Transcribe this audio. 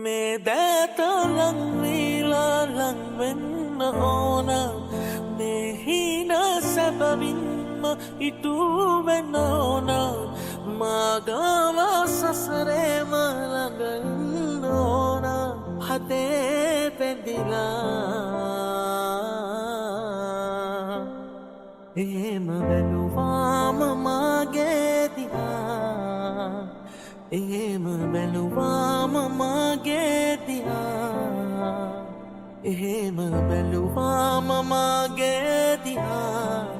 මේ දෑත ලං වීලා ලං වෙන්න ඕන මේ හීන සැබවින්ම ඉටු වෙන්න ඕන මාගාව සසරේම ළඟ ඉන්න ඕන හදේ පැදිලා එහෙම බැලුවාම මාගේ දිහා එහෙම බැලුවාම මාගේ දිහා එහෙම බැලුවාම මාගේ දිහා